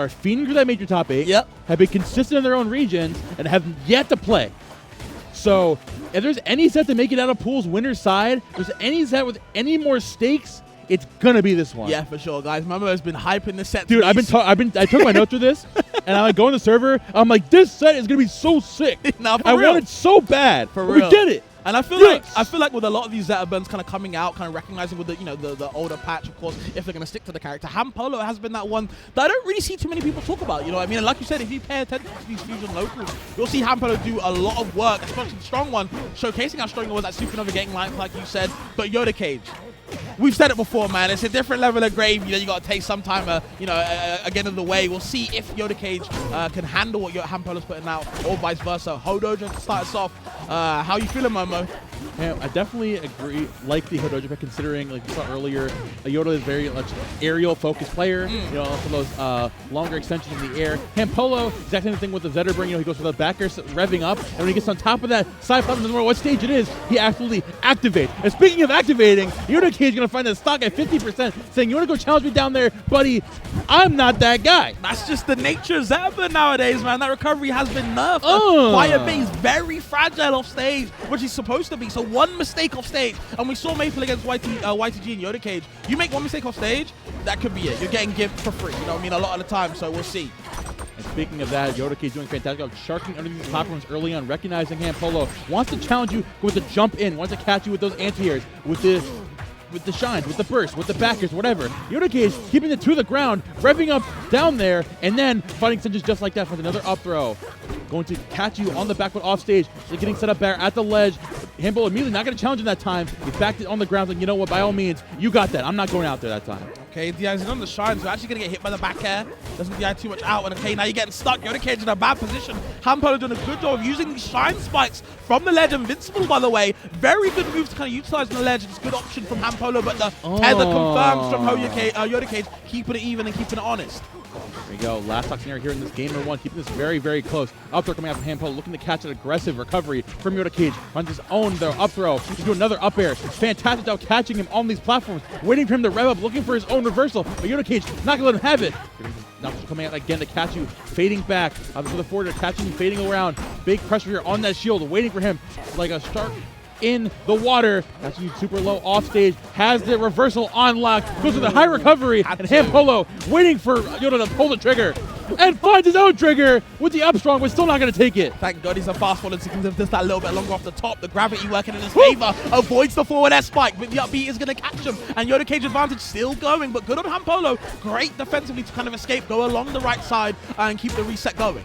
are feeding through that major top 8, Yep. have been consistent in their own regions, and have yet to play. So if there's any set to make it out of Pool's winner's side, if there's any set with any more stakes, it's gonna be this one. Yeah, for sure, guys. Mamo has been hyping this set. Dude, I took my notes for this, and I go on the server. I'm like, this set is gonna be so sick. Nah, for I real. want it so bad. For but real. we did it. And I feel Yes. like with a lot of these Zetterburns kind of coming out, kind of recognizing with the older patch, of course, if they're going to stick to the character, HamPolo has been that one that I don't really see too many people talk about. You know what I mean? And like you said, if you pay attention to these Fusion locals, you'll see HamPolo do a lot of work, especially the strong one, showcasing how strong it was at Supernova getting lines, like you said. But Yoda Cage, we've said it before, man. It's a different level of grave. You got to take some time, again of the way. We'll see if Yoda Cage can handle what HamPolo's putting out, or vice versa. Hodojo to start us off. How you feeling, Momo? Yeah, I definitely agree. Like the Hodojo pick, considering, like we saw earlier, Yoda is very much aerial-focused player. You know, for those longer extensions in the air. HamPolo, exactly the thing with the Zetterburn. You know, he goes for the back air revving up, and when he gets on top of that side platform, no matter what stage it is, he absolutely activates. And speaking of activating, Yoda Cage is gonna find that stock at 50%, saying, "You wanna go challenge me down there, buddy? I'm not that guy." That's just the nature of Zetterburn nowadays, man. That recovery has been nerfed. Fire Base very fragile off stage, which he's supposed to be. So one mistake off stage, and we saw Maypul against YTG and Yoda Cage. You make one mistake off stage, that could be it. You're getting gimped for free. You know what I mean? A lot of the time. So we'll see. And speaking of that, Yoda Cage doing fantastic job sharking underneath the platforms early on, recognizing HamPolo wants to challenge you with the jump in, wants to catch you with those anti-airs, with the shines, with the burst, with the backers, whatever. Yoda Cage keeping it to the ground, revving up down there, and then fighting extensions just like that for another up throw. Going to catch you on the back foot off stage, getting set up there at the ledge. HamPolo immediately not going to challenge him that time. He backed it on the ground, like, you know what, by all means, you got that. I'm not going out there that time. Okay, DI's on the shine, so actually going to get hit by the back air. Doesn't DI too much out. And okay, now you're getting stuck. Yoda Cage in a bad position. HamPolo doing a good job of using these shine spikes from the ledge. Invincible, by the way. Very good move to kind of utilize the ledge. It's a good option from HamPolo, but the tether confirms from Yoda Cage, keeping it even and keeping it honest. There you go. Last stock scenario here in this game number 1, keeping this very, very close. Up throw coming out from HamPolo, looking to catch an aggressive recovery from Yoda Cage. Runs his own up throw. He do another up air. Fantastic job catching him on these platforms, waiting for him to rev up, looking for his own reversal. But Yoda Cage not gonna let him have it. Now coming out again to catch you, fading back. For the forward, catching you, fading around. Big pressure here on that shield, waiting for him like a shark in the water. That's you super low off stage, has the reversal on lock, goes with a high recovery, and HamPolo waiting for Yoda to pull the trigger, and finds his own trigger with the up strong, but still not going to take it. Thank God he's a fast forward, so he can just that a little bit longer off the top. The gravity working in his favor, avoids the forward air spike, but the up B is going to catch him, and Yoda Cage advantage still going, but good on HamPolo. Great defensively to kind of escape, go along the right side, and keep the reset going.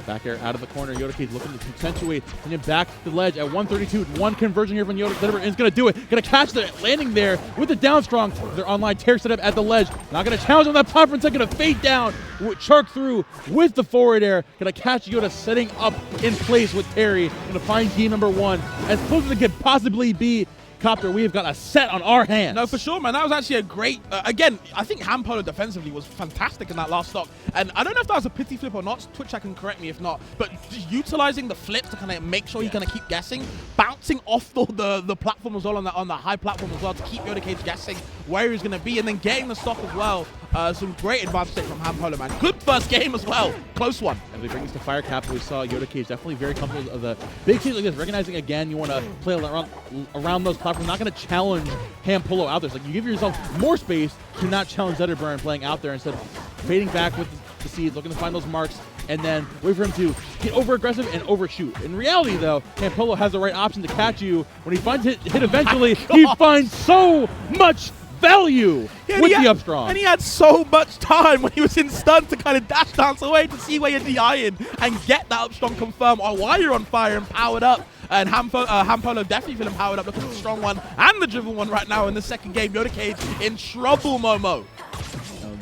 Back air out of the corner. Yoda Cage looking to accentuate and then back to the ledge at 132. One conversion here from Yoda. Zetterburn is going to do it. Going to catch the landing there with the down strong. Their online tear set up at the ledge. Not going to challenge on that platform. It's going to fade down. Shark through with the forward air. Going to catch Yoda setting up in place with Terry. Going to find game number 1 as close as it could possibly be. Copter, we have got a set on our hands. No, for sure, man. That was actually a great... again, I think HamPolo defensively was fantastic in that last stock. And I don't know if that was a pity flip or not. Twitch, can correct me if not. But just utilizing the flips to kind of make sure he's going to keep guessing. Bouncing off the platform as well, on the high platform as well, to keep Yoda Cage guessing where he's going to be. And then getting the stock as well. Some great advantage from HamPolo, man. Good first game as well. Close one. As we bring this to Fire Cap, we saw Yoda Cage definitely very comfortable of the big stage like this. Recognizing again, you want to play around those platforms. Not going to challenge HamPolo out there. So like you give yourself more space to not challenge Zetterburn playing out there instead of fading back with the seeds, looking to find those marks, and then wait for him to get over aggressive and overshoot. In reality, though, HamPolo has the right option to catch you. When he finds hit eventually, he finds so much value with the up strong. And he had so much time when he was in stun to kind of dash dance away to see where you're DIing and get that up strong confirmed while you're on fire and powered up. And HamPolo definitely feeling powered up. Look at the strong one and the driven one right now in the second game. Yoda Cage in trouble, Momo.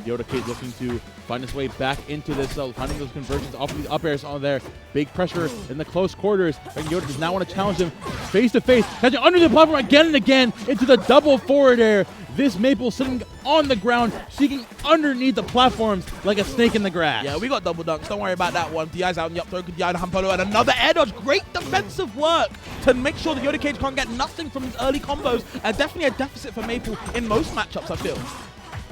Yoda Cage looking to find his way back into this, finding those conversions off of these up airs on there. Big pressure in the close quarters. And Yoda does not want to challenge him face to face. Catching under the platform again and again into the double forward air. This Maypul sitting on the ground, seeking underneath the platforms like a snake in the grass. Yeah, we got double dunks. Don't worry about that one. DI's out in the up throw. Good DI to HamPolo. And another air dodge. Great defensive work to make sure that Yoda Cage can't get nothing from his early combos. And definitely a deficit for Maypul in most matchups, I feel.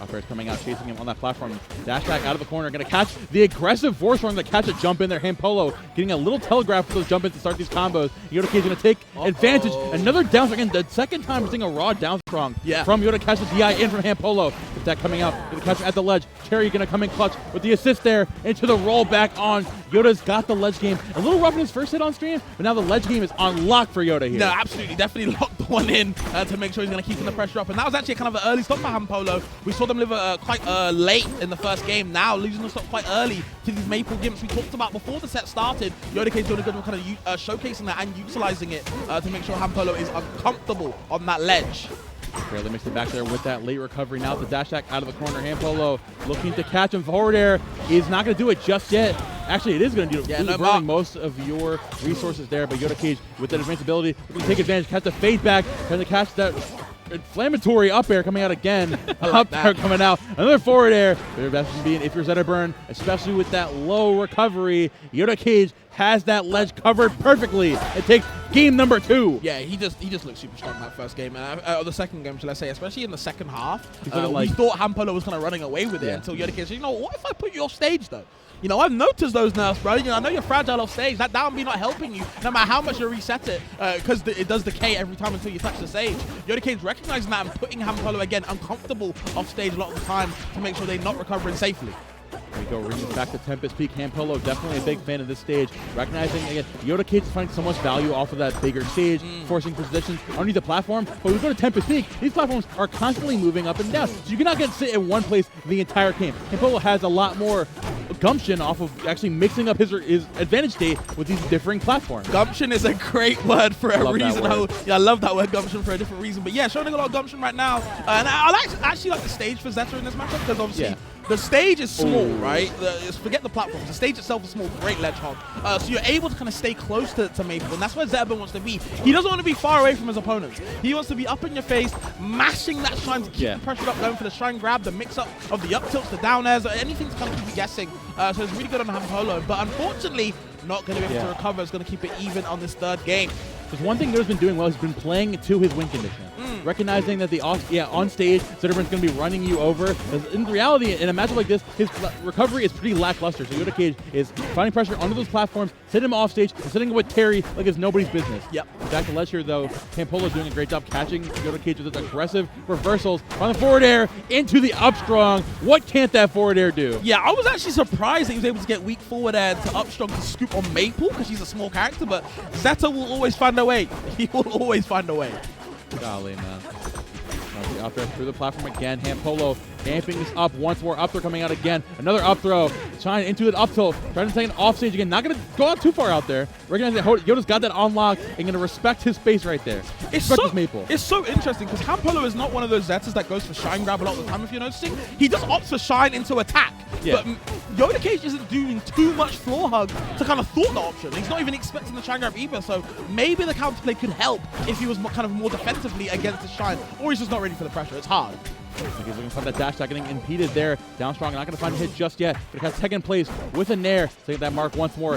Up air's coming out, chasing him on that platform. Dash back out of the corner, going to catch the aggressive force on the catch a jump in there. HamPolo getting a little telegraph with those jump ins to start these combos. Yoda Cage going to take advantage. Another down again. The second time we're seeing a raw down strong from Yoda. Catch the DI in from HamPolo. With that coming out, going to catch him at the ledge. Terry going to come in clutch with the assist there into the roll back on. Yoda's got the ledge game. A little rough in his first hit on stream, but now the ledge game is on lock for Yoda here. No, absolutely. Definitely locked the one in to make sure he's going to keep the pressure up. And that was actually kind of an early stop for HamPolo. We saw them live quite late in the first game. Now losing the stop quite early to these Maypul gimps we talked about before the set started. Yoda Cage doing a good job kind of showcasing that and utilizing it to make sure HamPolo is uncomfortable on that ledge. Barely mixed it back there with that late recovery. Now the dash attack out of the corner. HamPolo looking to catch him. Forward air is not going to do it just yet. Actually, it is going to do it. Yeah, burning most of your resources there, but Yoda Cage with that invincibility will take advantage. Catch the fade back. Trying to catch that inflammatory up air coming out again. Up air coming out. Another forward air. Better best than being if you're Zetterburn, especially with that low recovery. Yoda Cage has that ledge covered perfectly. It takes game number 2. Yeah, he just looked super strong in that first game, or the second game, shall I say, especially in the second half. We thought HamPolo was kind of running away with it until Yoda Cage said, you know, what if I put you off stage, though? You know, I've noticed those nerfs, bro. You know, I know you're fragile off stage. That down B not helping you, no matter how much you reset it, because it does decay every time until you touch the stage. Yoda Cage recognizing that and putting HamPolo, again, uncomfortable off stage a lot of the time to make sure they're not recovering safely. There we go, ringing back to Tempest Peak. HamPolo definitely a big fan of this stage. Recognizing, again, Yoda Cage is finding so much value off of that bigger stage, forcing positions underneath the platform. But when we go to Tempest Peak, these platforms are constantly moving up and down. So you cannot get to sit in one place the entire game. HamPolo has a lot more gumption off of actually mixing up his advantage state with these differing platforms. Gumption is a great word for a reason. I love that word, gumption, for a different reason. But yeah, showing a lot of gumption right now. And I actually like the stage for Zeta in this matchup, because obviously the stage is small, right? Forget the platform. The stage itself is small, great ledge hog. So you're able to kind of stay close to Maypul, and that's where Zetterburn wants to be. He doesn't want to be far away from his opponents. He wants to be up in your face, mashing that shrine to keep the pressure up, going for the shrine grab, the mix-up of the up tilts, the down airs, anything to kind of keep you guessing. So it's really good on HamPolo, but unfortunately, not going to be able to recover. It's going to keep it even on this third game. Because one thing Yoda's been doing well, he's been playing to his win condition. Recognizing that on stage, Zetterburn's going to be running you over. In reality, in a matchup like this, his recovery is pretty lackluster. So Yoda Cage is finding pressure onto those platforms, sitting him off stage, and sitting with Terry like it's nobody's business. Back to ledge here, though. HamPolo doing a great job catching Yoda Cage with its aggressive reversals on the forward air into the up strong. What can't that forward air do? Yeah, I was actually surprised that he was able to get weak forward air to up strong to scoop on Maypul, because she's a small character, but Zeta will always find a way. He will always find a way. Golly, man. Up there through the platform again. HamPolo amping this up once more. Up throw coming out again. Another up throw. Trying into the up tilt. Trying to take it off stage again. Not going to go out too far out there. Recognizing that Yoda's got that on lock and going to respect his space right there. It's so interesting, because HamPolo is not one of those Zetas that goes for shine grab a lot of the time, if you're noticing. He just opts for shine into attack. But Yoda Cage isn't doing too much floor hug to kind of thwart the option. He's not even expecting the shine grab either, so maybe the counterplay could help if he was kind of more defensively against the shine, or he's just not ready for the pressure. It's hard. He's looking for that dash attack, getting impeded there. Down strong, not going to find a hit just yet. Going to catch second place with a nair. Take that mark once more.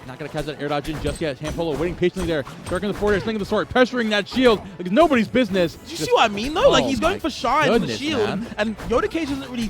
Not going to catch that air dodge in just yet. HamPolo waiting patiently there. Striking the forward air, slinging the sword, pressuring that shield like it's nobody's business. Do you see what I mean, though? Like, he's going for shine for the shield, and Yoda Cage isn't really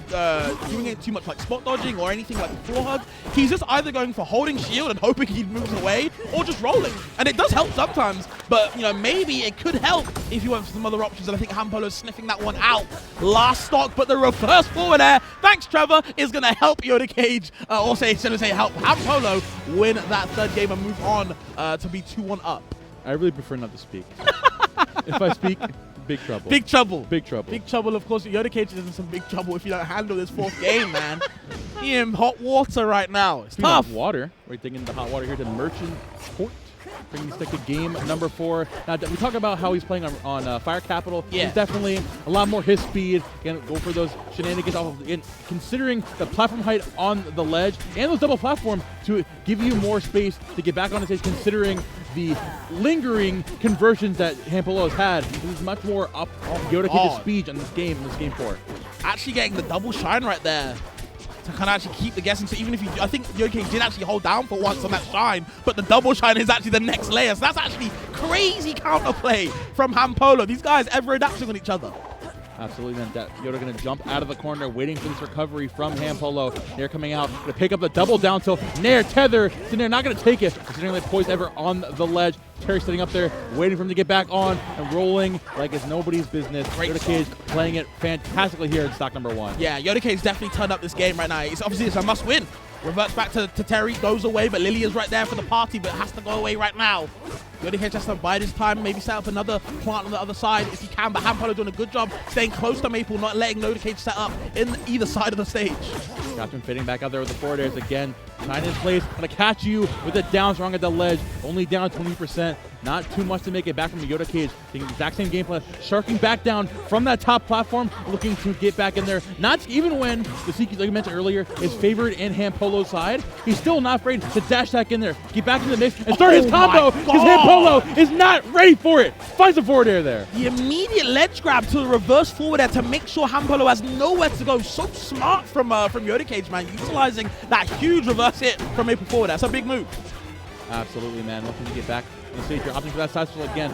doing it too much like spot dodging or anything like the floor hug. He's just either going for holding shield and hoping he moves away, or just rolling. And it does help sometimes, but, you know, maybe it could help if you went for some other options, and I think HamPolo's sniffing that one out. Last stock, but the reverse forward air, thanks Trevor, is going to help Yoda Cage, or should I say help HamPolo win that third game and move on to be 2-1 up. I really prefer not to speak. If I speak, big trouble. Big trouble. Big trouble. Big trouble, of course. Yoda Cage is in some big trouble if you don't handle this fourth game, man. You're in hot water right now. It's tough. Water. We're taking the hot water here to Merchant Port. Bringing stick to game number 4. Now, we talk about how he's playing on Fire Capital. He's definitely a lot more his speed. Again, go for those shenanigans off of, considering the platform height on the ledge and those double platforms to give you more space to get back on the stage, considering the lingering conversions that HamPolo has had. He's much more up Yoda Cage's speed on this game 4. Actually getting the double shine right there to kind of actually keep the guessing. So even if I think Yoda Cage did actually hold down for once on that shine, but the double shine is actually the next layer. So that's actually crazy counterplay from HamPolo. These guys ever adapting on each other. Absolutely, man. Yoda going to jump out of the corner, waiting for this recovery from HamPolo. Nair coming out, going to pick up the double down tilt. Nair, tether. Nair not going to take it. Considering the poise ever on the ledge. Terry sitting up there, waiting for him to get back on and rolling like it's nobody's business. Great Yoda Cage playing it fantastically here in stock number 1. Yeah, Yoda Cage definitely turned up this game right now. It's obviously it's a must-win. Reverts back to Terry, goes away, but Lily is right there for the party, but has to go away right now. Yoda Cage has to buy this time, maybe set up another plant on the other side if he can, but HamPolo doing a good job staying close to Maypul, not letting Yoda Cage set up in either side of the stage. Captain fitting back out there with the forward airs again. Trying in place, gonna catch you with the down strong at the ledge. Only down 20%. Not too much to make it back from the Yoda Cage. The exact same game plan. Sharking back down from that top platform, looking to get back in there. Not even when the Seeky, like I mentioned earlier, is favored in HamPolo's side. He's still not afraid to dash back in there, get back in the mix, and start his combo because HamPolo is not ready for it. Finds a forward air there. The immediate ledge grab to the reverse forward air to make sure HamPolo has nowhere to go. So smart from Yoda Cage, man, utilizing that huge reverse hit from Maypul forward. That's a big move. Absolutely, man. Looking to get back on the stage here, opting for that side switch again.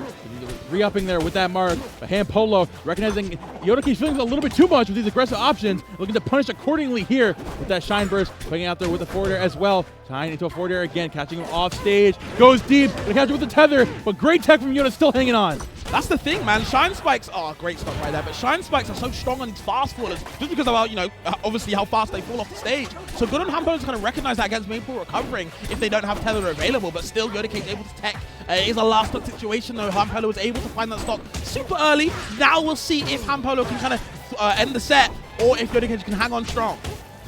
Re-upping there with that mark. But HamPolo recognizing Yoda Cage feeling a little bit too much with these aggressive options, looking to punish accordingly here with that shine burst, putting out there with the forward air as well. Tying into a forward air again, catching him off stage. Goes deep, gonna catch him with the tether, but great tech from Yoda, still hanging on. That's the thing, man. Shine spikes, oh, great stuff right there. But shine spikes are so strong on these fast fallers just because of how, you know, obviously how fast they fall off the stage. So good on HamPolo to kind of recognize that against Maypul recovering if they don't have tether available. But still, Yoda Cage able to tech. It is a last stock situation though. HamPolo was able to find that stock super early. Now we'll see if HamPolo can kind of end the set or if Yoda Cage can hang on strong.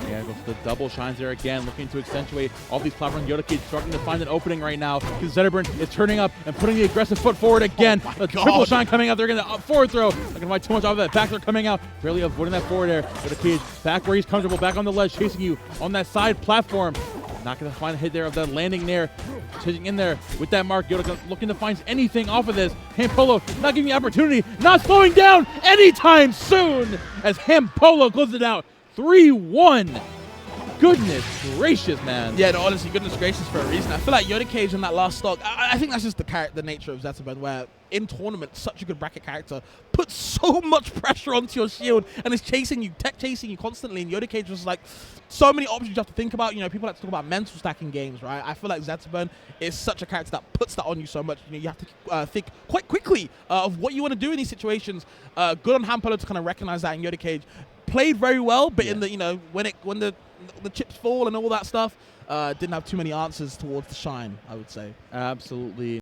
Yeah, goes for the double shines there again, looking to accentuate all these platforms. Yoda Cage struggling to find an opening right now because Zetterburn is turning up and putting the aggressive foot forward again. The triple shine coming out there, getting the forward throw. Not going to find too much off of that. Back throw coming out, barely avoiding that forward air. Yoda Cage back where he's comfortable, back on the ledge, chasing you on that side platform. Not going to find a hit there of that landing there. Sitting in there with that mark. Yoda looking to find anything off of this. HamPolo not giving the opportunity, not slowing down anytime soon as HamPolo closes it out 3-1. Goodness gracious, man. Yeah, no, honestly, goodness gracious for a reason. I feel like Yoda Cage in that last stock, I think that's just the nature of Zetterburn, where in tournament, such a good bracket character puts so much pressure onto your shield and is chasing you, tech chasing you constantly. And Yoda Cage was like, so many options you have to think about. You know, people like to talk about mental stacking games, right? I feel like Zetterburn is such a character that puts that on you so much. You know, you have to think quite quickly of what you want to do in these situations. Good on HamPolo to kind of recognize that, and Yoda Cage played very well, but in the, you know, when the chips fall and all that stuff, didn't have too many answers towards the shine, I would say. Absolutely.